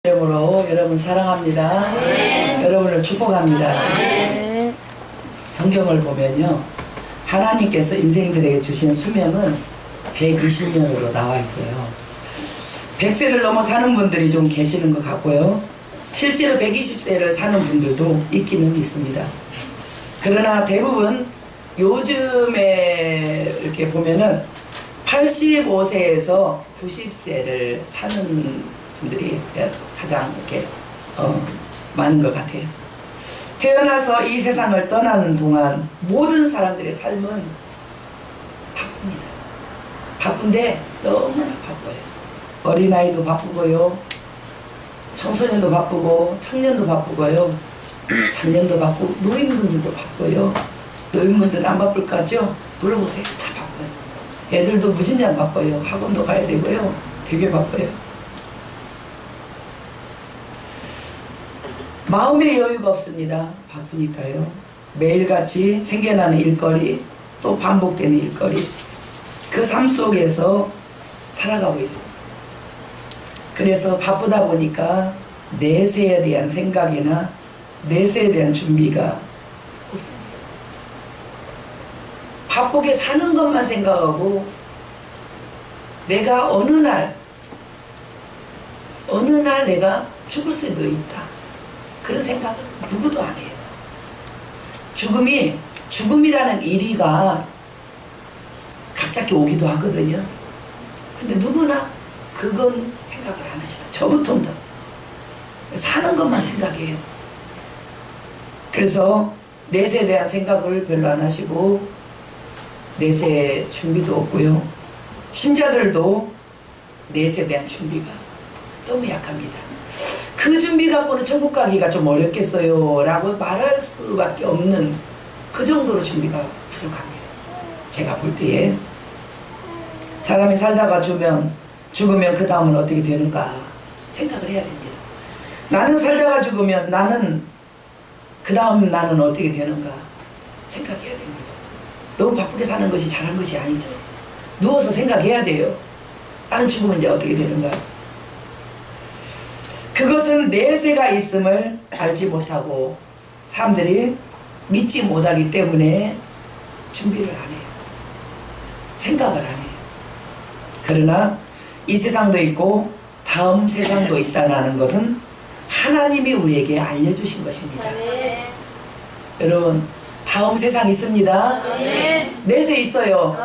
이름으로 여러분 사랑합니다. 네. 여러분을 축복합니다. 네. 성경을 보면요, 하나님께서 인생들에게 주신 수명은 120년으로 나와 있어요. 100세를 넘어 사는 분들이 좀 계시는 것 같고요, 실제로 120세를 사는 분들도 있기는 있습니다. 그러나 대부분 요즘에 이렇게 보면은 85세에서 90세를 사는 분들이 가장 이렇게 많은 것 같아요. 태어나서 이 세상을 떠나는 동안 모든 사람들의 삶은 바쁩니다. 바쁜데 너무나 바빠요. 어린아이도 바쁘고요, 청소년도 바쁘고, 청년도 바쁘고요, 장년도 바쁘고, 노인분들도 바빠요. 노인분들은 안 바쁠 것 같죠? 물어보세요. 다 바빠요. 애들도 무진장 바빠요. 학원도 가야 되고요. 되게 바빠요. 마음의 여유가 없습니다. 바쁘니까요. 매일같이 생겨나는 일거리, 또 반복되는 일거리, 그 삶 속에서 살아가고 있습니다. 그래서 바쁘다 보니까 내세에 대한 생각이나 내세에 대한 준비가 없습니다. 바쁘게 사는 것만 생각하고 내가 어느 날 내가 죽을 수도 있다, 그런 생각은 누구도 안 해요. 죽음이라는 이리가 갑자기 오기도 하거든요. 근데 누구나 그건 생각을 안 하시다. 저부터도 사는 것만 생각해요. 그래서 내세에 대한 생각을 별로 안 하시고 내세 준비도 없고요, 신자들도 내세에 대한 준비가 너무 약합니다. 그 준비 갖고는 천국 가기가 좀 어렵겠어요 라고 말할 수밖에 없는 그 정도로 준비가 부족합니다. 제가 볼 때에 사람이 살다가 죽으면 그 다음은 어떻게 되는가 생각을 해야 됩니다. 나는 살다가 죽으면 그 다음 나는 어떻게 되는가 생각해야 됩니다. 너무 바쁘게 사는 것이 잘한 것이 아니죠. 누워서 생각해야 돼요. 나는 죽으면 이제 어떻게 되는가. 그것은 내세가 있음을 알지 못하고 사람들이 믿지 못하기 때문에 준비를 안 해요. 생각을 안 해요. 그러나 이 세상도 있고 다음 세상도 있다는 것은 하나님이 우리에게 알려주신 것입니다. 네. 여러분, 다음 세상 있습니다. 네. 내세 있어요.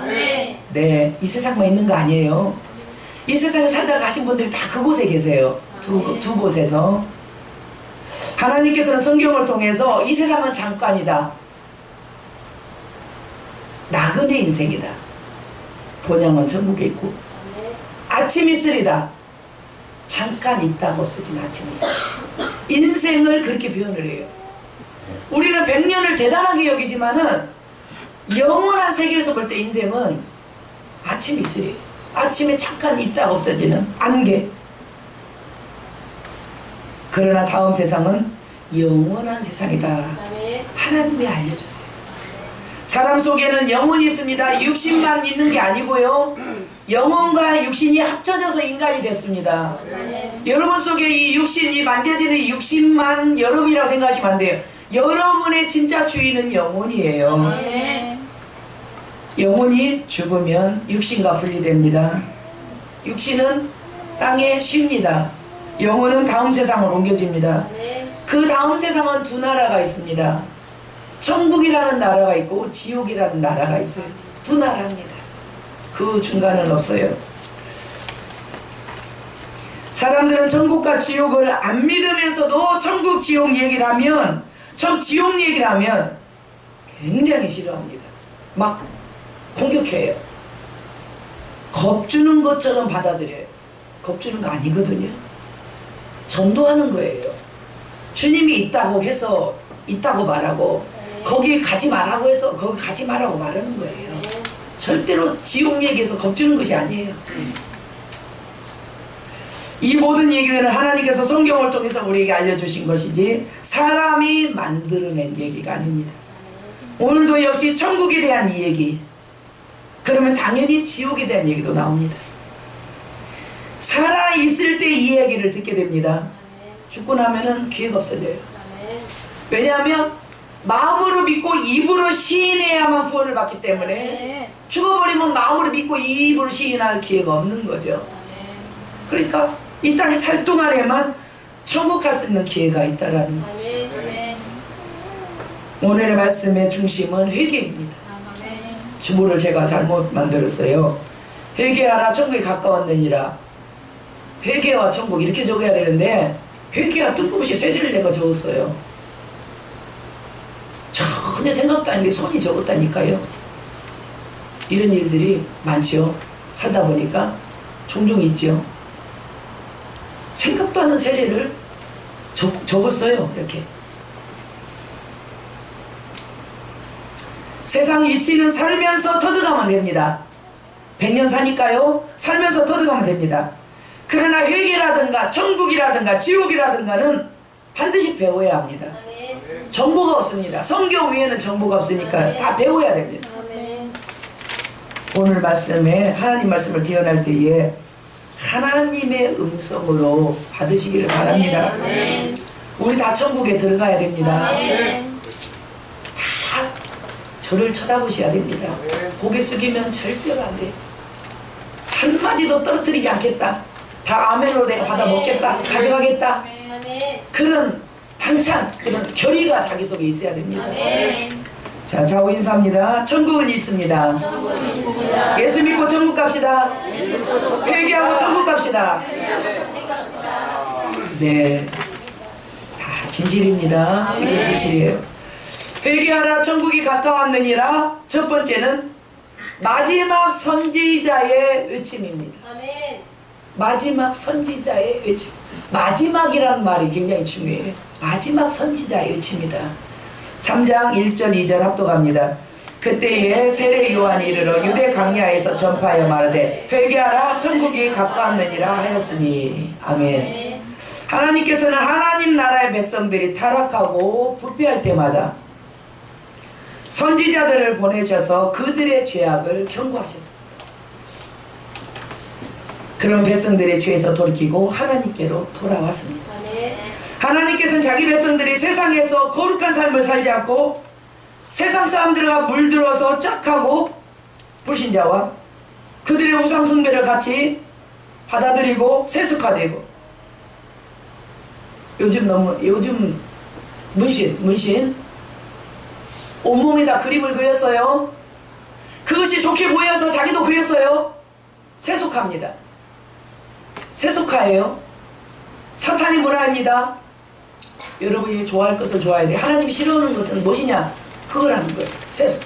네, 이 세상만 있는 거 아니에요. 이 세상에 살다 가신 분들이 다 그곳에 계세요. 두 곳에서. 하나님께서는 성경을 통해서 이 세상은 잠깐이다, 나그네 인생이다, 본향은 천국에 있고, 아침 이슬이다, 잠깐 있다가 없어진 아침 이슬, 인생을 그렇게 표현을 해요. 우리는 100년을 대단하게 여기지만은 영원한 세계에서 볼 때 인생은 아침 이슬이에요. 아침에 잠깐 있다가 없어지는 안개. 그러나 다음 세상은 영원한 세상이다, 하나님이 알려줬어요. 사람 속에는 영혼이 있습니다. 육신만 있는 게 아니고요, 영혼과 육신이 합쳐져서 인간이 됐습니다. 여러분 속에 이 육신이 만져지는 이 육신만 여러분이라고 생각하시면 안 돼요. 여러분의 진짜 주인은 영혼이에요. 영혼이 죽으면 육신과 분리됩니다. 육신은 땅에 쉽니다. 영혼은 다음 세상으로 옮겨집니다. 그 다음 세상은 두 나라가 있습니다. 천국이라는 나라가 있고 지옥이라는 나라가 있어요. 두 나라입니다. 그 중간은 없어요. 사람들은 천국과 지옥을 안 믿으면서도 천국 지옥 얘기를 하면, 지옥 얘기를 하면 굉장히 싫어합니다. 막 공격해요. 겁주는 것처럼 받아들여요. 겁주는 거 아니거든요. 전도하는 거예요. 주님이 있다고 해서 있다고 말하고, 거기 가지 말라고 해서 거기 가지 말라고 말하는 거예요. 절대로 지옥 얘기해서 겁주는 것이 아니에요. 이 모든 얘기들은 하나님께서 성경을 통해서 우리에게 알려주신 것이지 사람이 만들어낸 얘기가 아닙니다. 오늘도 역시 천국에 대한 이 얘기, 그러면 당연히 지옥에 대한 얘기도 나옵니다. 살아있을 때 이 이야기를 듣게 됩니다. 죽고 나면은 기회가 없어져요. 왜냐하면 마음으로 믿고 입으로 시인해야만 구원을 받기 때문에 죽어버리면 마음으로 믿고 입으로 시인할 기회가 없는 거죠. 그러니까 이 땅에 살 동안에만 천국 갈 수 있는 기회가 있다라는 거죠. 오늘의 말씀의 중심은 회개입니다. 주보를 제가 잘못 만들었어요. 회개하라 천국에 가까웠느니라. 회개와 천국 이렇게 적어야 되는데 회개와 뜬금없이 세리를 내가 적었어요. 전혀 생각도 아닌데 손이 적었다니까요. 이런 일들이 많죠. 살다 보니까 종종 있죠. 생각도 않은 세례를 적었어요. 이렇게. 세상 이치는 살면서 터득하면 됩니다. 100년 사니까요. 살면서 터득하면 됩니다. 그러나 회개라든가 천국이라든가 지옥이라든가는 반드시 배워야 합니다. 정보가 없습니다. 성경 위에는 정보가 없으니까 다 배워야 됩니다. 오늘 말씀에 하나님 말씀을 기원할 때에 하나님의 음성으로 받으시기를 바랍니다. 우리 다 천국에 들어가야 됩니다. 다 저를 쳐다보셔야 됩니다. 고개 숙이면 절대로 안 돼요. 한마디도 떨어뜨리지 않겠다. 다 아멘으로 내가 받아 먹겠다. 가져가겠다. 그런 당찬 그런 결의가 자기 속에 있어야 됩니다. 자, 좌우 인사합니다. 천국은 있습니다. 예수 믿고 천국 갑시다. 회개하고 천국 갑시다. 네, 다 진실입니다. 이게 진실이에요. 회개하라 천국이 가까웠느니라. 첫 번째는 마지막 선지자의 외침입니다. 마지막 선지자의 외침. 마지막이라는 말이 굉장히 중요해요. 마지막 선지자의 외침이다. 3장 1절 2절 합독합니다. 그때에 세례 요한이 이르러 유대 강야에서 전파하여 말하되 회개하라 천국이 가까웠느니라 하였으니. 아멘. 하나님께서는 하나님 나라의 백성들이 타락하고 부패할 때마다 선지자들을 보내셔서 그들의 죄악을 경고하셨습니다. 그런 백성들의 죄에서 돌이키고 하나님께로 돌아왔습니다. 하나님께서는 자기 백성들이 세상에서 거룩한 삶을 살지 않고 세상 사람들과 물들어서 짝하고 불신자와 그들의 우상 숭배를 같이 받아들이고 세속화되고 요즘 문신 온몸에다 그림을 그렸어요. 그것이 좋게 보여서 자기도 그렸어요. 세속화입니다. 세속화예요. 사탄의 문화입니다. 여러분이 좋아할 것을 좋아해야 돼. 하나님이 싫어하는 것은 무엇이냐? 그걸 하는 거예요. 세속화.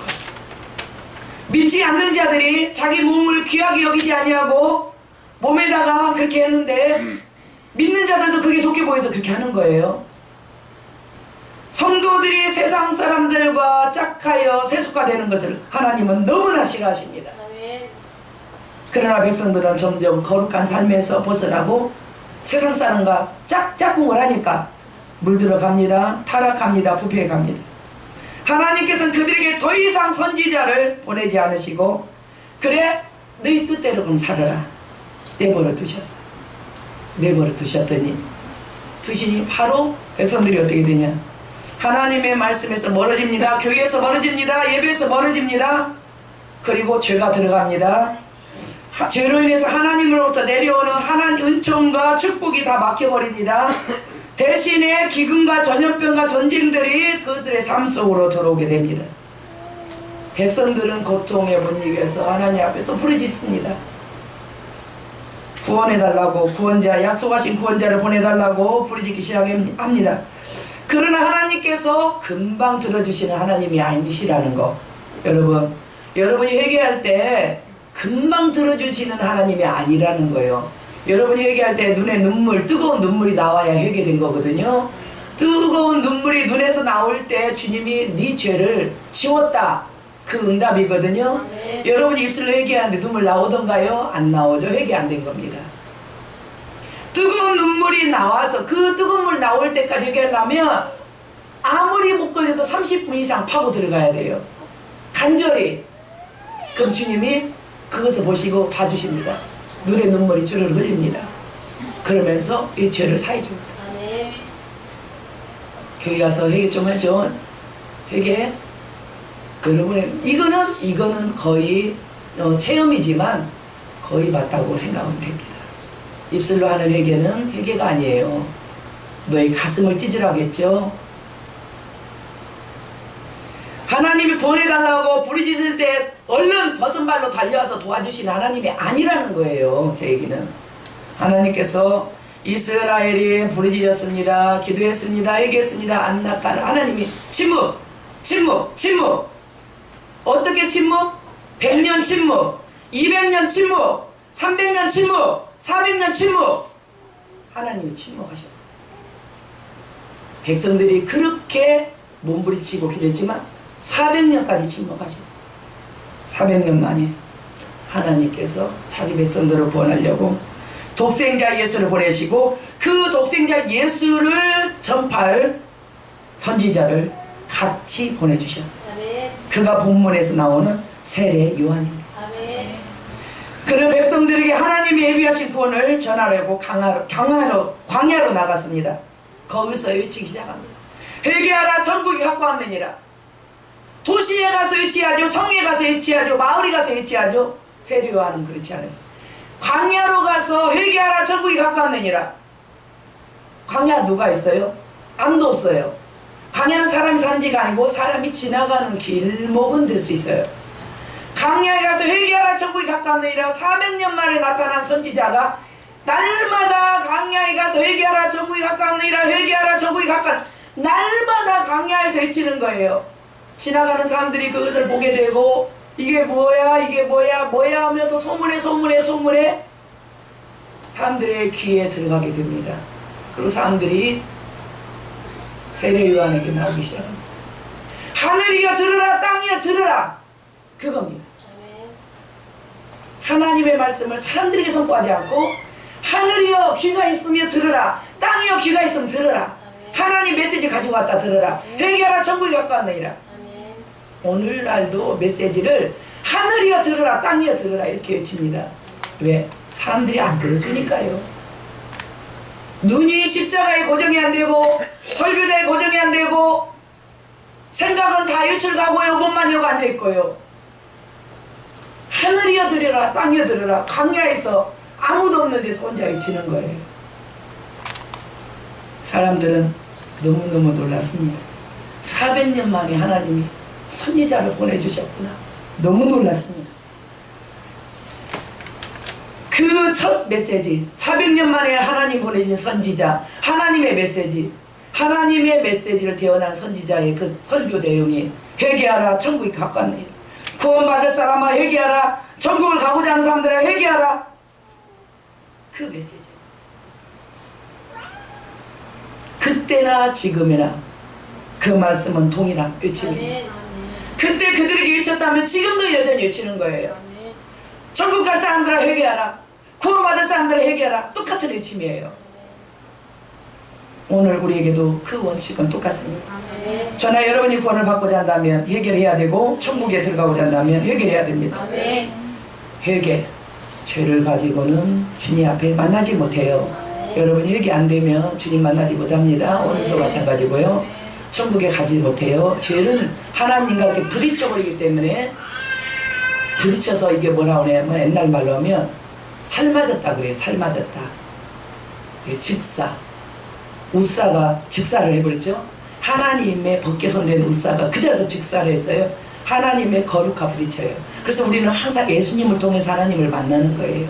믿지 않는 자들이 자기 몸을 귀하게 여기지 아니하고 몸에다가 그렇게 했는데 믿는 자들도 그게 좋게 보여서 그렇게 하는 거예요. 성도들이 세상 사람들과 짝하여 세속화되는 것을 하나님은 너무나 싫어하십니다. 그러나 백성들은 점점 거룩한 삶에서 벗어나고 세상 사람과 짝꿍을 하니까 물들어갑니다. 타락합니다. 부패해갑니다. 하나님께서는 그들에게 더 이상 선지자를 보내지 않으시고 그래 너희 뜻대로 그럼 살아라 내버려 두셨어요. 내버려 두셨더니 바로 백성들이 어떻게 되냐? 하나님의 말씀에서 멀어집니다. 교회에서 멀어집니다. 예배에서 멀어집니다. 그리고 죄가 들어갑니다. 죄로 인해서 하나님으로부터 내려오는 하나님 은총과 축복이 다 막혀버립니다. 대신에 기근과 전염병과 전쟁들이 그들의 삶 속으로 들어오게 됩니다. 백성들은 고통에 못 이겨서 하나님 앞에 또 부르짖습니다. 구원해달라고 구원자 약속하신 구원자를 보내달라고 부르짖기 시작합니다. 그러나 하나님께서 금방 들어주시는 하나님이 아니시라는 거. 여러분이 회개할 때 금방 들어주시는 하나님이 아니라는 거예요. 여러분이 회개할 때 눈에 뜨거운 눈물이 나와야 회개된 거거든요. 뜨거운 눈물이 눈에서 나올 때 주님이 네 죄를 지웠다. 그 응답이거든요. 여러분이 입술로 회개하는데 눈물 나오던가요? 안 나오죠. 회개 안 된 겁니다. 뜨거운 눈물이 나와서 그 뜨거운 물이 나올 때까지 회개하려면 아무리 못 걸려도 30분 이상 파고 들어가야 돼요. 간절히. 그럼 주님이 그것을 보시고 봐주십니다. 눈에 눈물이 주르르 흘립니다. 그러면서 이 죄를 사해 줍니다. 교회 와서 회개 좀 해줘. 회개. 여러분의 이거는 거의 체험이지만 거의 맞다고 생각하면 됩니다. 입술로 하는 회개는 회개가 아니에요. 너의 가슴을 찢으라겠죠. 하나님이 구원해달라고 부르짖을 때 얼른 벗은 발로 달려와서 도와주신 하나님이 아니라는 거예요. 제 얘기는 하나님께서 이스라엘이 부르짖었습니다. 기도했습니다. 회개했습니다. 안 나타나. 하나님이 침묵. 어떻게 침묵? 100년 침묵, 200년 침묵, 300년 침묵, 400년 침묵. 하나님이 침묵하셨어요. 백성들이 그렇게 몸부림치고 기도했지만 400년까지 침묵하셨어요. 400년 만에 하나님께서 자기 백성들을 구원하려고 독생자 예수를 보내시고 그 독생자 예수를 전파할 선지자를 같이 보내주셨어요. 아멘. 그가 본문에서 나오는 세례 요한입니다. 아멘. 그런 백성들에게 하나님이 예비하신 구원을 전하려고 광야로 나갔습니다. 거기서 외치기 시작합니다. 회개하라, 천국이 가까웠느니라. 도시에 가서 외치하죠. 성에 가서 외치하죠. 마을에 가서 외치하죠. 세례 요한은 그렇지 않았어요. 광야로 가서 회개하라, 천국이 가까웠느니라. 광야 누가 있어요? 아무도 없어요. 광야는 사람이 사는 지가 아니고 사람이 지나가는 길목은 될 수 있어요. 광야에 가서 회개하라, 천국이 가까웠느니라. 400년 만에 나타난 선지자가 날마다 광야에 가서 회개하라, 천국이 가까웠느니라. 회개하라, 천국이 가까웠느니라. 날마다 광야에서 외치는 거예요. 지나가는 사람들이 그것을 보게 되고 이게 뭐야 하면서 소문에 사람들의 귀에 들어가게 됩니다. 그리고 사람들이 세례 요한에게 나오기 시작합니다. 하늘이여 들으라, 땅이여 들으라. 그겁니다. 하나님의 말씀을 사람들에게 선포하지 않고 하늘이여 귀가 있으며 들으라, 땅이여 귀가 있으면 들으라. 하나님 메시지 가지고 왔다 들으라. 회개하라, 천국이 가까웠느니라. 오늘날도 메시지를 하늘이여 들으라, 땅이여 들으라 이렇게 외칩니다. 왜? 사람들이 안 들어주니까요. 눈이 십자가에 고정이 안 되고 설교자에 고정이 안 되고 생각은 다 유출 가고요. 몸만 이러고 앉아있고요. 하늘이여 들으라, 땅이여 들으라. 광야에서 아무도 없는 데서 혼자 외치는 거예요. 사람들은 너무너무 놀랐습니다. 400년 만에 하나님이 선지자를 보내주셨구나. 너무 놀랐습니다. 그 첫 메시지, 400년 만에 하나님 보내준 선지자, 하나님의 메시지를 대언한 선지자의 그 설교 내용이 회개하라, 천국이 가깝네. 구원받을 사람아 회개하라, 천국을 가고자 하는 사람들아 회개하라. 그 메시지. 그때나 지금이나 그 말씀은 동일한 외침입니다. 그때 그들에게 외쳤다면 지금도 여전히 외치는 거예요. 천국 갈 사람들아 회개하라, 구원받을 사람들아 회개하라. 똑같은 외침이에요. 오늘 우리에게도 그 원칙은 똑같습니다. 저나 여러분이 구원을 받고자 한다면 회개를 해야 되고 천국에 들어가고자 한다면 회개를 해야 됩니다. 회개, 죄를 가지고는 주님 앞에 만나지 못해요. 여러분이 회개 안 되면 주님 만나지 못합니다. 오늘도 마찬가지고요. 천국에 가지 못해요. 죄는 하나님과 이렇게 부딪혀버리기 때문에, 부딪혀서 이게 뭐라 그러냐면 옛날 말로 하면 살 맞았다 그래요. 살 맞았다. 즉사. 우사가 즉사를 해버렸죠. 하나님의 벗개손된 우사가 그대로서 즉사를 했어요. 하나님의 거룩과 부딪혀요. 그래서 우리는 항상 예수님을 통해서 하나님을 만나는 거예요.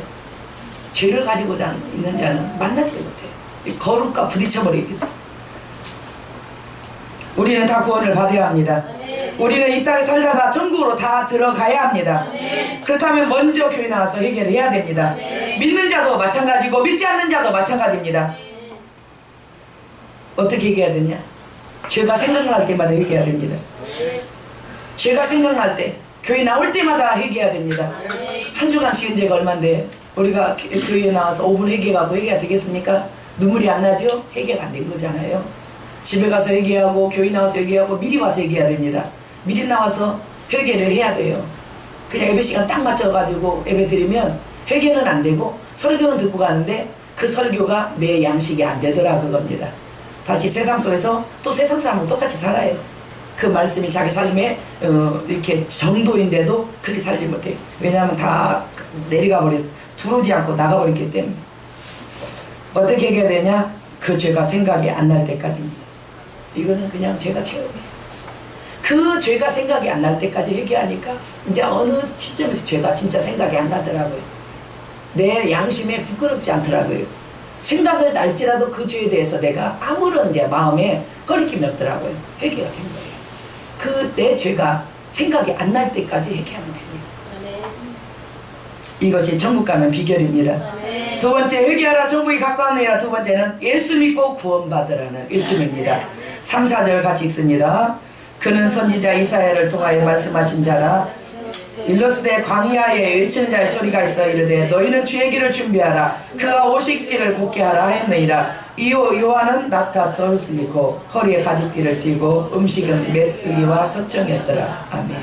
죄를 가지고 있는 자는 만나지 못해요. 거룩과 부딪혀버리기 때문에. 우리는 다 구원을 받아야 합니다. 우리는 이 땅에 살다가 천국으로 다 들어가야 합니다. 그렇다면 먼저 교회 나와서 회개를 해야 됩니다. 믿는 자도 마찬가지고 믿지 않는 자도 마찬가지입니다. 어떻게 회개해야 되냐? 죄가 생각날 때마다 회개해야 됩니다. 죄가 생각날 때, 교회 나올 때마다 회개해야 됩니다. 한 주간 지은 죄가 얼만데 우리가 교회에 나와서 5분 회개하고 회개가 되겠습니까? 눈물이 안 나죠? 회개가 안 된 거잖아요. 집에 가서 회개하고 교회 나와서 회개하고 미리 와서 회개해야 됩니다. 미리 나와서 회개를 해야 돼요. 그냥 예배 시간 딱 맞춰가지고 예배 드리면 회개는 안 되고 설교는 듣고 가는데 그 설교가 내 양식이 안 되더라 그겁니다. 다시 세상 속에서 또 세상 사람하고 똑같이 살아요. 그 말씀이 자기 삶에 이렇게 정도인데도 그렇게 살지 못해요. 왜냐하면 다 내려가 버려, 들어오지 않고 나가버렸기 때문에. 어떻게 해결해야 되냐? 그 죄가 생각이 안 날 때까지입니다. 이거는 그냥 제가 체험해요. 그 죄가 생각이 안 날 때까지 회개하니까 이제 어느 시점에서 죄가 진짜 생각이 안 나더라고요. 내 양심에 부끄럽지 않더라고요. 생각을 날지라도 그 죄에 대해서 내가 아무런 이제 마음에 꺼리낌이 없더라고요. 회개가 된 거예요. 그 내 죄가 생각이 안 날 때까지 회개하면 됩니다. 이것이 천국 가는 비결입니다. 두 번째, 회개하라 천국이 가까우니라. 두 번째는 예수 믿고 구원받으라는 일침입니다. 3, 4절 같이 읽습니다. 그는 선지자 이사야를 통하여 말씀하신 자라. 일러스되 광야에 외치는 자의 소리가 있어 이르되 너희는 주의 길을 준비하라. 그가 오실 길을 곧게 하라 하였느니라. 이후 요한은 낙타 털옷을 입고 허리에 가죽띠를 띠고 음식은 메뚜기와 석정이었더라. 아멘.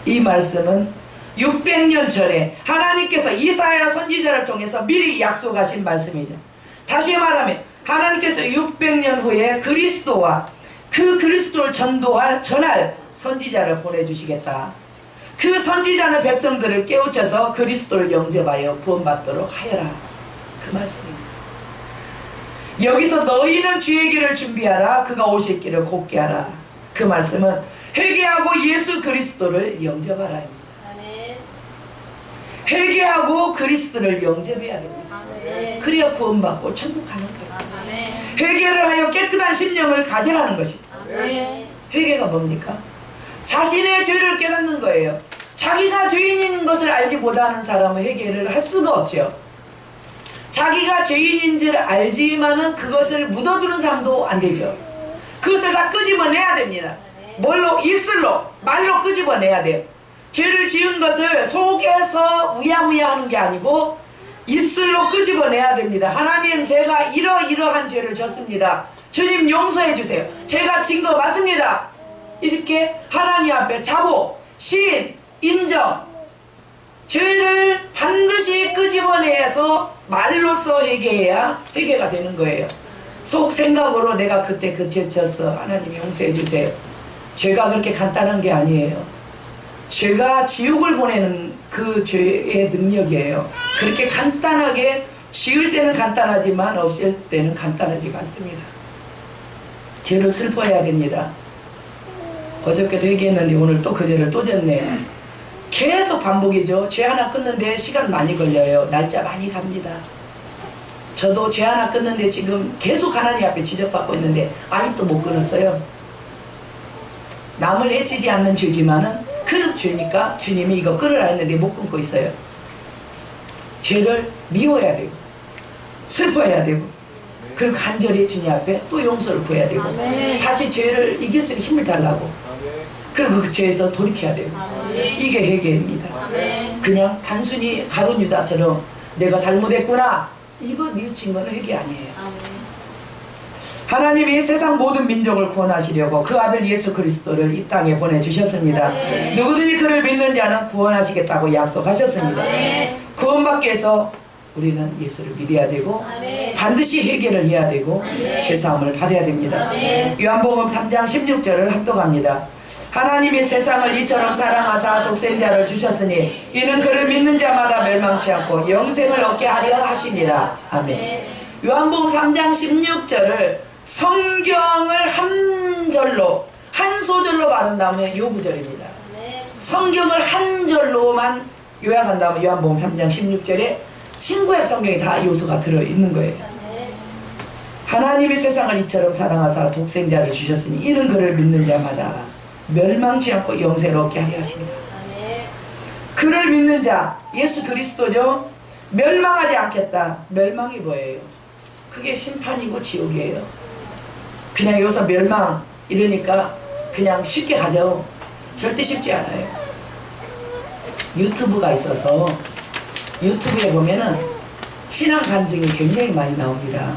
이 말씀은 600년 전에 하나님께서 이사야 선지자를 통해서 미리 약속하신 말씀이죠. 다시 말하면 하나님께서 600년 후에 그리스도와 그 그리스도를 전할 선지자를 보내주시겠다. 그 선지자는 백성들을 깨우쳐서 그리스도를 영접하여 구원받도록 하여라. 그 말씀입니다. 여기서 너희는 주의 길을 준비하라. 그가 오실 길을 곧게 하라. 그 말씀은 회개하고 예수 그리스도를 영접하라. 회개하고 그리스도를 영접해야 됩니다. 그래야 구원받고 천국 가는 거예요. 회개를 하여 깨끗한 심령을 가지라는 것입니다. 회개가 뭡니까? 자신의 죄를 깨닫는 거예요. 자기가 죄인인 것을 알지 못하는 사람은 회개를 할 수가 없죠. 자기가 죄인인 줄 알지만은 그것을 묻어두는 사람도 안 되죠. 그것을 다 끄집어내야 됩니다. 뭘로? 입술로, 말로 끄집어내야 돼요. 죄를 지은 것을 속에서 우야무야 하는 게 아니고 입술로 끄집어내야 됩니다. 하나님, 제가 이러이러한 죄를 졌습니다. 주님 용서해 주세요. 제가 진 거 맞습니다. 이렇게 하나님 앞에 자복, 시인, 인정, 죄를 반드시 끄집어내서 말로써 회개해야 회개가 되는 거예요. 속 생각으로 내가 그때 그 죄 졌어. 하나님 용서해 주세요. 죄가 그렇게 간단한 게 아니에요. 죄가 지옥을 보내는 그 죄의 능력이에요. 그렇게 간단하게 지을 때는 간단하지만 없앨 때는 간단하지가 않습니다. 죄를 슬퍼해야 됩니다. 어저께도 얘기했는데 오늘 또 그 죄를 또 졌네. 계속 반복이죠. 죄 하나 끊는데 시간 많이 걸려요. 날짜 많이 갑니다. 저도 죄 하나 끊는데 지금 계속 하나님 앞에 지적받고 있는데 아직도 못 끊었어요. 남을 해치지 않는 죄지만은 그 죄니까 주님이 이거 끊으라 했는데 못 끊고 있어요. 죄를 미워해야 되고 슬퍼해야 되고 그리고 간절히 주님 앞에 또 용서를 구해야 되고 다시 죄를 이길 수 있는 힘을 달라고 그리고 그 죄에서 돌이켜야 되고 이게 회개입니다. 그냥 단순히 가룟 유다처럼 내가 잘못했구나 이거 뉘우친 거는 회개 아니에요. 하나님이 세상 모든 민족을 구원하시려고 그 아들 예수 그리스도를 이 땅에 보내주셨습니다. 누구든지 그를 믿는 자는 구원하시겠다고 약속하셨습니다. 구원받기 위해서 우리는 예수를 믿어야 되고 반드시 회개를 해야 되고 죄사함을 받아야 됩니다. 요한복음 3장 16절을 합독합니다. 하나님이 세상을 이처럼 사랑하사 독생자를 주셨으니 이는 그를 믿는 자마다 멸망치 않고 영생을 얻게 하려 하심이라. 아멘. 요한복음 3장 16절을 성경을 한 절로 한 소절로 바른다면 요 구절입니다. 성경을 한 절로만 요약한다면 요한복음 3장 16절에 신구약 성경에 다 요소가 들어있는 거예요. 하나님이 세상을 이처럼 사랑하사 독생자를 주셨으니 이는 그를 믿는 자마다 멸망치 않고 영생을 얻게 하려 하십니다. 그를 믿는 자 예수 그리스도죠. 멸망하지 않겠다. 멸망이 뭐예요? 그게 심판이고 지옥이에요. 그냥 여기서 멸망 이러니까 그냥 쉽게 가죠. 절대 쉽지 않아요. 유튜브가 있어서 유튜브에 보면은 신앙 간증이 굉장히 많이 나옵니다.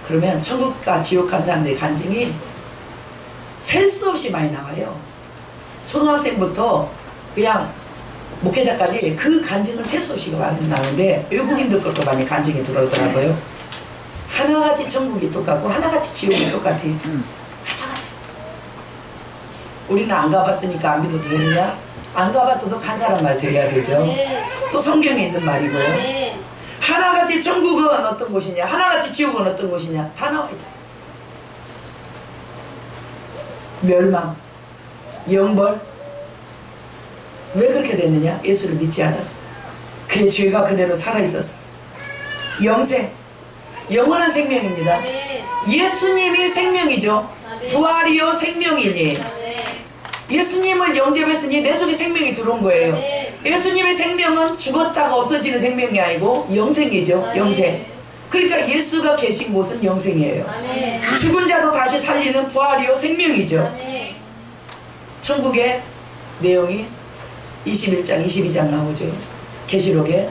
그러면 천국과 지옥 간 사람들의 간증이 셀 수 없이 많이 나와요. 초등학생부터 그냥 목회자까지 그 간증을 셀 수 없이 많이 나오는데 외국인들 것도 많이 간증이 들어오더라고요. 하나같이 천국이 똑같고 하나같이 지옥이 똑같아. 하나같이. 우리는 안 가봤으니까 안 믿어도 되느냐? 안 가봤어도 간 사람 말 들어야 되죠. 또 성경에 있는 말이고요. 하나같이 천국은 어떤 곳이냐, 하나같이 지옥은 어떤 곳이냐, 다 나와 있어요. 멸망, 영벌. 왜 그렇게 됐느냐? 예수를 믿지 않았어. 그의 죄가 그대로 살아있었어. 영생, 영원한 생명입니다. 예수님이 생명이죠. 부활이요 생명이니. 예수님을 영접했으니 내 속에 생명이 들어온 거예요. 예수님의 생명은 죽었다가 없어지는 생명이 아니고 영생이죠. 영생. 그러니까 예수가 계신 곳은 영생이에요. 죽은 자도 다시 살리는 부활이요 생명이죠. 천국의 내용이 21장 22장 나오죠. 계시록에.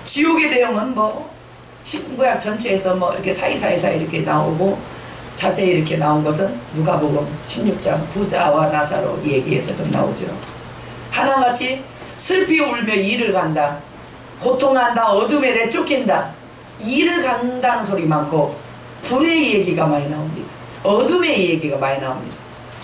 지옥의 내용은 뭐 신구약 전체에서 뭐 이렇게 사이사이 이렇게 나오고, 자세히 이렇게 나온 것은 누가복음 16장 부자와 나사로 얘기에서 좀 나오죠. 하나같이 슬피 울며 이를 간다, 고통한다, 어둠에 내쫓긴다. 이를 간다는 소리 많고 불의 얘기가 많이 나옵니다. 어둠의 얘기가 많이 나옵니다.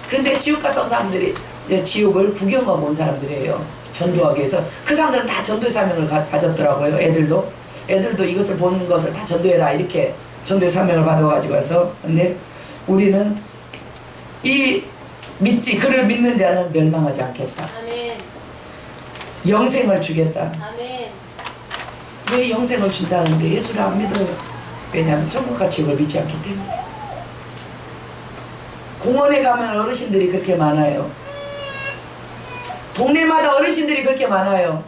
그런데 지옥 갔다 온 사람들이 지옥을 구경하고 온 사람들이에요. 전도하기 위해서. 그 사람들은 다 전도의 사명을 가졌더라고요. 애들도 이것을 보는 것을 다 전도해라, 이렇게 전도의 사명을 받아가지고 와서. 근데 우리는 이 믿지, 그를 믿는 자는 멸망하지 않겠다. 아멘. 영생을 주겠다. 아멘. 왜 영생을 준다는데 예수를 안 믿어요? 왜냐하면 천국과 지옥을 믿지 않기 때문에. 공원에 가면 어르신들이 그렇게 많아요. 동네마다 어르신들이 그렇게 많아요.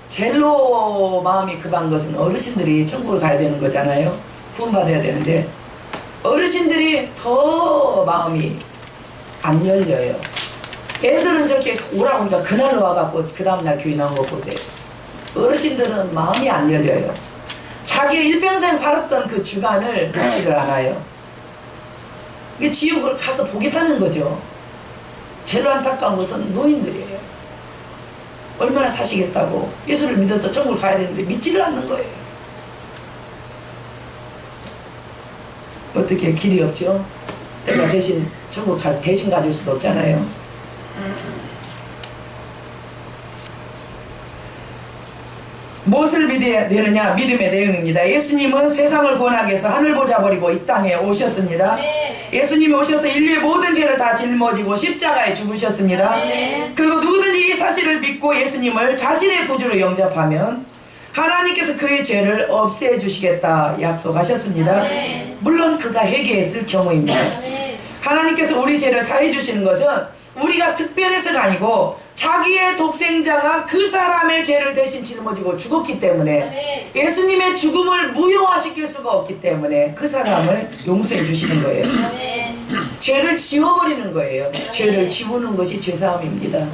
젤로 마음이 급한 것은 어르신들이 천국을 가야 되는 거잖아요. 구원받아야 되는데 어르신들이 더 마음이 안 열려요. 애들은 저렇게 오라고 하니까 그날 와갖고 그 다음날 교회 나온 거 보세요. 어르신들은 마음이 안 열려요. 자기 일평생 살았던 그 주간을 놓지를 않아요. 이게 지옥을 가서 보겠다는 거죠. 제일 안타까운 것은 노인들이에요. 얼마나 사시겠다고 예수를 믿어서 천국을 가야 되는데 믿지를 않는 거예요. 어떻게 길이 없죠? 내가 대신 천국 대신 가줄 수도 없잖아요. 무엇을 믿어야 되느냐? 믿음의 내용입니다. 예수님은 세상을 구원하기 위해서 하늘 보좌 버리고 이 땅에 오셨습니다. 예수님이 오셔서 인류의 모든 죄를 다 짊어지고 십자가에 죽으셨습니다. 그리고 누구든지 이 사실을 믿고 예수님을 자신의 구주로 영접하면 하나님께서 그의 죄를 없애주시겠다 약속하셨습니다. 물론 그가 회개했을 경우입니다. 하나님께서 우리 죄를 사해 주시는 것은 우리가 특별해서가 아니고 자기의 독생자가 그 사람의 죄를 대신 짊어지고 죽었기 때문에, 예수님의 죽음을 무효화시킬 수가 없기 때문에 그 사람을 용서해 주시는 거예요. 죄를 지워버리는 거예요. 죄를 지우는 것이 죄사함입니다.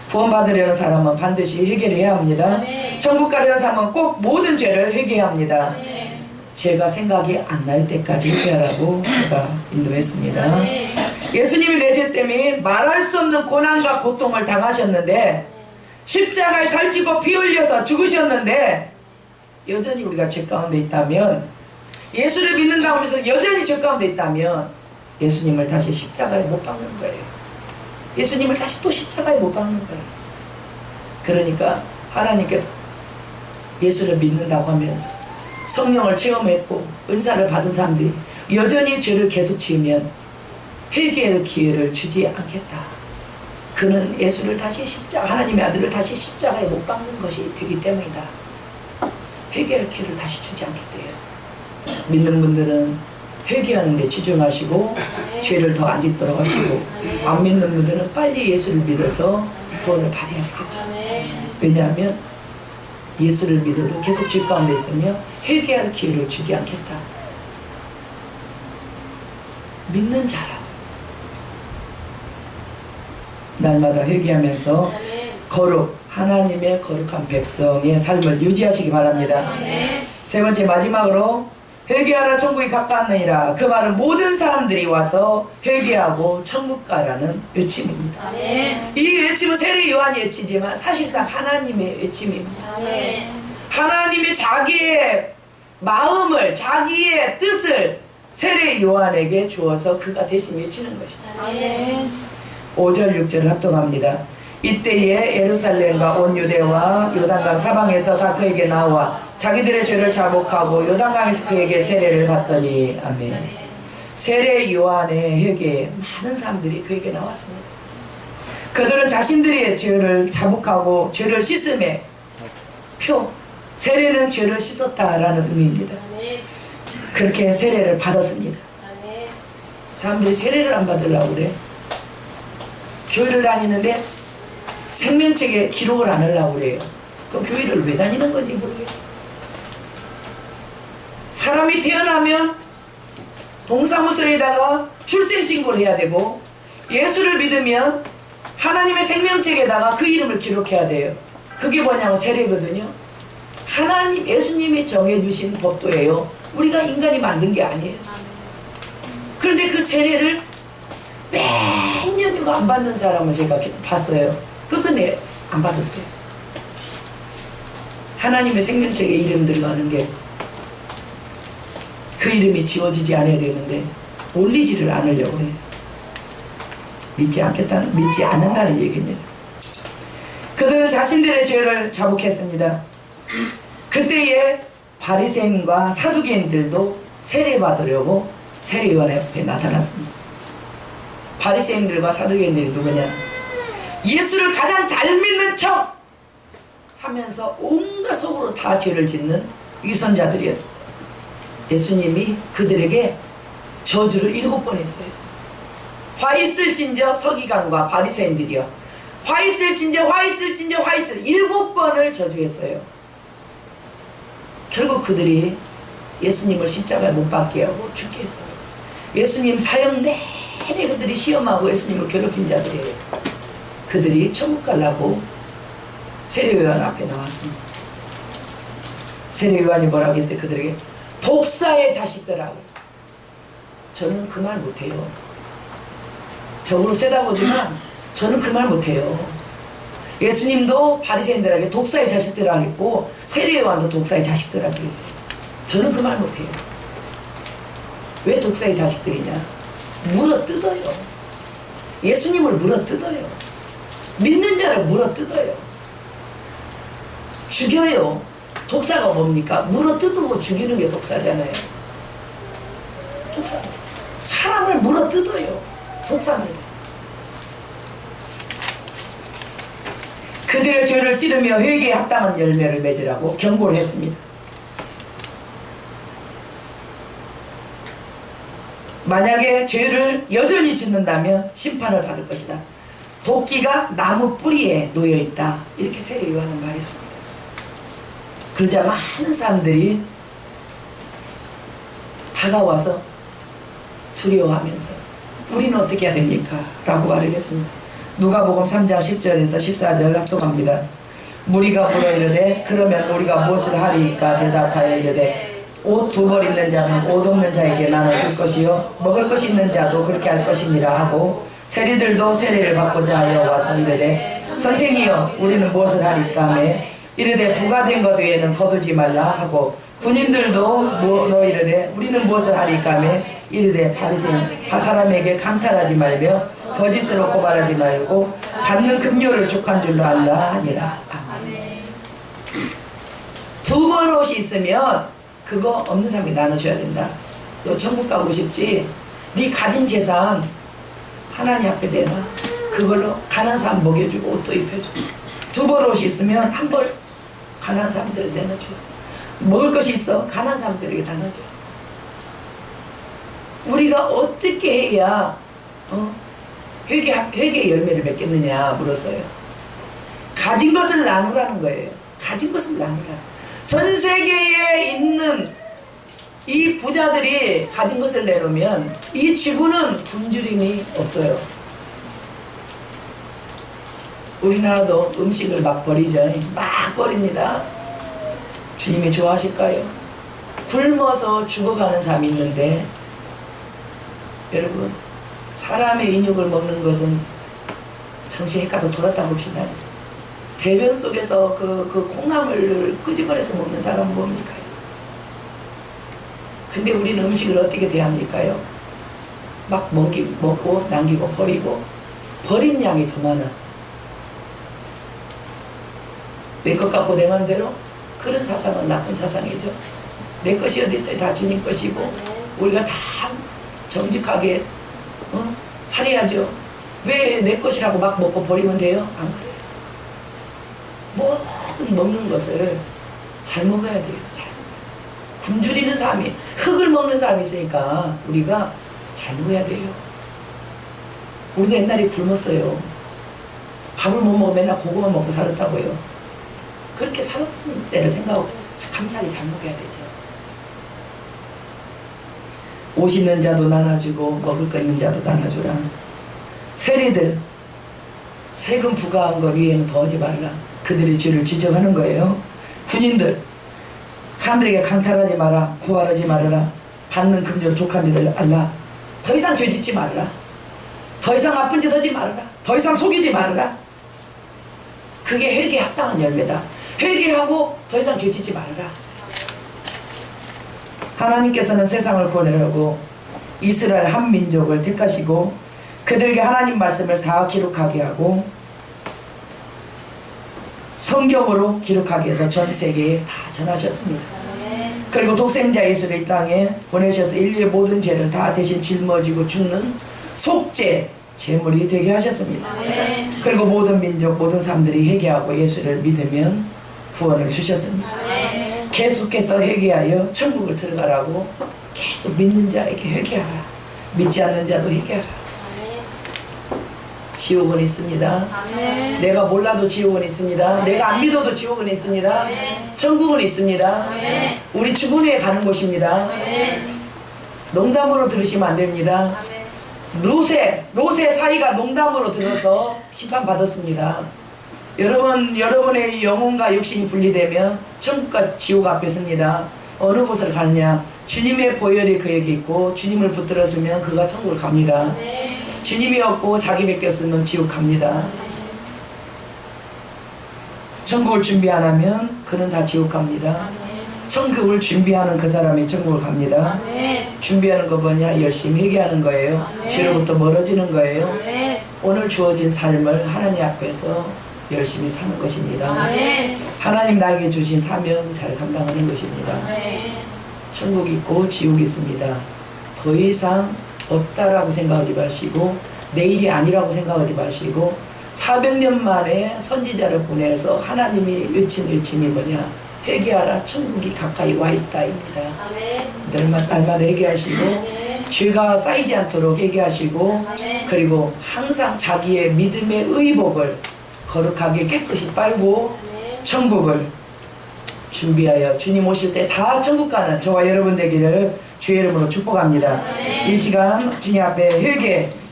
구원받으려는 사람은 반드시 회개를 해야 합니다. 천국 가려는 사람은 꼭 모든 죄를 회개해야 합니다. 제가 생각이 안 날 때까지 회개하라고 제가 인도했습니다. 예수님이 내 죄 때문에 말할 수 없는 고난과 고통을 당하셨는데, 십자가에 살찌고 피 흘려서 죽으셨는데, 여전히 우리가 죄 가운데 있다면, 예수를 믿는다고 하면서 여전히 죄 가운데 있다면 예수님을 다시 십자가에 못 박는 거예요. 예수님을 다시 또 십자가에 못 박는 거예요. 그러니까 하나님께서 예수를 믿는다고 하면서 성령을 체험했고 은사를 받은 사람들이 여전히 죄를 계속 지으면 회개할 기회를 주지 않겠다. 그는 예수를 다시 하나님의 아들을 다시 십자가에 못 박는 것이 되기 때문이다. 회개할 기회를 다시 주지 않겠대요. 믿는 분들은 회개하는 데 집중하시고 죄를 더 안 짓도록 하시고, 안 믿는 분들은 빨리 예수를 믿어서 구원을 받아야 되겠죠. 왜냐하면 예수를 믿어도 계속 죄 가운데 있으며 회개할 기회를 주지 않겠다. 믿는 자라도 날마다 회개하면서 거룩, 하나님의 거룩한 백성의 삶을 유지하시기 바랍니다. 세 번째, 마지막으로 회개하라 천국이 가까웠느니라. 그 말은 모든 사람들이 와서 회개하고 천국 가라는 외침입니다. 아멘. 이 외침은 세례 요한이 외치지만 사실상 하나님의 외침입니다. 아멘. 하나님이 자기의 마음을, 자기의 뜻을 세례 요한에게 주어서 그가 대신 외치는 것입니다. 아멘. 5절 6절을 합동합니다. 이때에 예루살렘과 온 유대와 요단강 사방에서 다 그에게 나와 자기들의 죄를 자복하고 요단강에서 그에게 세례를 받더니 아멘. 세례 요한의 회개에 많은 사람들이 그에게 나왔습니다. 그들은 자신들의 죄를 자복하고 죄를 씻음의 표, 세례는 죄를 씻었다라는 의미입니다. 아멘. 그렇게 세례를 받았습니다. 아멘. 사람들이 세례를 안 받으려고 그래. 교회를 다니는데 생명책에 기록을 안 하려고 그래요. 그럼 교회를 왜 다니는 건지 모르겠어요. 사람이 태어나면 동사무소에다가 출생신고를 해야 되고, 예수를 믿으면 하나님의 생명책에다가 그 이름을 기록해야 돼요. 그게 뭐냐면 세례거든요. 하나님, 예수님이 정해주신 법도예요. 우리가 인간이 만든 게 아니에요. 그런데 그 세례를 몇 년이고 안 받는 사람을 제가 봤어요. 끝끝내 안 받았어요. 하나님의 생명책에 이름 들어가는 게 그 이름이 지워지지 않아야 되는데 올리지를 않으려고 해요. 믿지 않는다는 얘기입니다. 그들은 자신들의 죄를 자복했습니다. 그때에 바리새인과 사두개인들도 세례받으려고 세례요한 앞에 나타났습니다. 바리새인들과 사두개인들이 누구냐? 예수를 가장 잘 믿는 척 하면서 온갖 속으로 다 죄를 짓는 위선자들이었습니다. 예수님이 그들에게 저주를 7번 했어요. 화 있을진저 서기관과 바리새인들이여, 화 있을진저 화 있을진저 화 있을 7번을 저주했어요. 결국 그들이 예수님을 십자가에 못 박게 하고 죽게 했어요. 예수님 사형 내내 그들이 시험하고 예수님을 괴롭힌 자들이에요. 그들이 천국 가려고 세례요한 앞에 나왔습니다. 세례요한이 뭐라고 했어요? 그들에게 독사의 자식들하고. 저는 그 말 못해요. 적으로 세다 보지만 저는 그 말 못해요. 예수님도 바리새인들에게 독사의 자식들하고 했고 세례요한도 독사의 자식들하고 했어요. 저는 그 말 못해요. 왜 독사의 자식들이냐? 물어뜯어요. 예수님을 물어뜯어요. 믿는 자를 물어뜯어요. 죽여요. 독사가 뭡니까? 물어뜯고 죽이는 게 독사잖아요. 독사. 사람을 물어뜯어요. 독사입니다. 그들의 죄를 찌르며 회개에 합당한 열매를 맺으라고 경고를 했습니다. 만약에 죄를 여전히 짓는다면 심판을 받을 것이다. 도끼가 나무 뿌리에 놓여있다. 이렇게 세례 요한은 말했습니다. 그러자 많은 사람들이 다가와서 두려워하면서 우리는 어떻게 해야 됩니까? 라고 말을 했습니다. 누가복음 3장 10절에서 14절 합독합니다. 무리가 물어 이르되 그러면 우리가 무엇을 하리까? 대답하여 이르되 옷 2벌 있는 자는 옷 없는 자에게 나눠줄 것이요 먹을 것이 있는 자도 그렇게 할 것이니라 하고, 세리들도 세례를 받고자 하여 와서 이르되 선생이여 우리는 무엇을 하리까 하며 이르되 부과된 것 외에는 거두지 말라 하고, 군인들도 너 이르되 우리는 무엇을 하리까 하며 이르되 바리새인 사람에게 강탈하지 말며 거짓으로 고발하지 말고 받는 급료를 족한 줄로 알라 하니라. 아멘. 2벌 옷이 있으면 그거 없는 사람에게 나눠줘야 된다. 너 천국 가고 싶지? 네 가진 재산 하나님 앞에 내놔. 그걸로 가난한 사람 먹여주고 옷도 입혀주고. 2벌 옷이 있으면 1벌 가난한 사람들을 내놔줘. 먹을 것이 있어 가난한 사람들에게 나눠줘. 우리가 어떻게 해야 회개의 열매를 맺겠느냐 물었어요. 가진 것을 나누라는 거예요. 가진 것을 나누라. 전 세계에 있는 이 부자들이 가진 것을 내놓으면 이 지구는 굶주림이 없어요. 우리나라도 음식을 막 버리죠. 막 버립니다. 주님이 좋아하실까요? 굶어서 죽어가는 사람이 있는데, 여러분 사람의 인육을 먹는 것은 정신이 가도 돌았다 봅시다. 대변 속에서 그 콩나물을 끄집어내서 먹는 사람은 뭡니까? 근데 우리는 음식을 어떻게 대합니까요? 막 먹고 남기고 버리고, 버린 양이 더 많아. 내 것 갖고 내 맘대로. 그런 사상은 나쁜 사상이죠. 내 것이 어디 있어요? 다 주님 것이고 우리가 다 정직하게 살아야죠. 왜 내 것이라고 막 먹고 버리면 돼요? 안 그래요. 모든 먹는 것을 잘 먹어야 돼요. 잘. 굶주리는 사람이, 흙을 먹는 사람이 있으니까 우리가 잘 먹어야 돼요. 우리도 옛날에 굶었어요. 밥을 못 먹고 맨날 고구마 먹고 살았다고요. 그렇게 살았을 때를 생각하고 감사하게 잘 먹어야 되죠. 옷 있는 자도 나눠주고 먹을 거 있는 자도 나눠주라. 세리들, 세금 부과한 거 위에는 더 하지 말라. 그들의 죄를 지적하는 거예요. 군인들, 사람들에게 강탈하지 마라. 고발하지 말아라. 받는 금전으로 족한 일을 알라. 더 이상 죄 짓지 말아라. 더 이상 나쁜 짓 하지 말아라. 더 이상 속이지 말아라. 그게 회개에 합당한 열매다. 회개하고 더 이상 죄 짓지 말아라. 하나님께서는 세상을 구원하려고 이스라엘 한 민족을 택하시고 그들에게 하나님 말씀을 다 기록하게 하고 성경으로 기록하게 해서 전 세계에 다 전하셨습니다. 그리고 독생자 예수를 이 땅에 보내셔서 인류의 모든 죄를 다 대신 짊어지고 죽는 속죄 제물이 되게 하셨습니다. 그리고 모든 민족 모든 사람들이 회개하고 예수를 믿으면 구원을 주셨습니다. 계속해서 회개하여 천국을 들어가라고 계속 믿는 자에게 회개하라. 믿지 않는 자도 회개하라. 지옥은 있습니다. 내가 몰라도 지옥은 있습니다. 내가 안 믿어도 지옥은 있습니다. 천국은 있습니다. 우리 죽은 후에 가는 곳입니다. 농담으로 들으시면 안 됩니다. 롯의 사이가 농담으로 들어서 심판받았습니다. 여러분의 영혼과 육신이 분리되면 천국과 지옥 앞에 섭니다. 어느 곳을 가느냐? 주님의 보혈이 그에게 있고 주님을 붙들었으면 그가 천국을 갑니다. 주님이 없고 자기 맡겼으면 지옥 갑니다. 천국을 준비 안 하면 그는 다 지옥 갑니다. 천국을 준비하는 그 사람이 천국을 갑니다. 준비하는 거 뭐냐? 열심히 회개하는 거예요. 죄로부터 멀어지는 거예요. 오늘 주어진 삶을 하나님 앞에서 열심히 사는 것입니다. 하나님 나에게 주신 사명 잘 감당하는 것입니다. 천국이 있고 지옥이 있습니다. 더 이상 없다라고 생각하지 마시고 내일이 아니라고 생각하지 마시고 400년 만에 선지자를 보내서 하나님이 외친 외침이 뭐냐? 회개하라, 천국이 가까이 와 있다입니다. 날마다 회개하시고 죄가 쌓이지 않도록 회개하시고 그리고 항상 자기의 믿음의 의복을 거룩하게 깨끗이 빨고 천국을 준비하여 주님 오실 때 다 천국 가는 저와 여러분 되기를 주의 이름으로 축복합니다. 이 시간 주님 앞에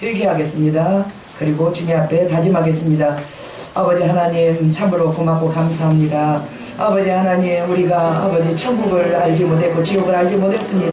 회개하겠습니다. 그리고 주님 앞에 다짐하겠습니다. 아버지 하나님 참으로 고맙고 감사합니다. 아버지 하나님 우리가 아버지 천국을 알지 못했고 지옥을 알지 못했습니다.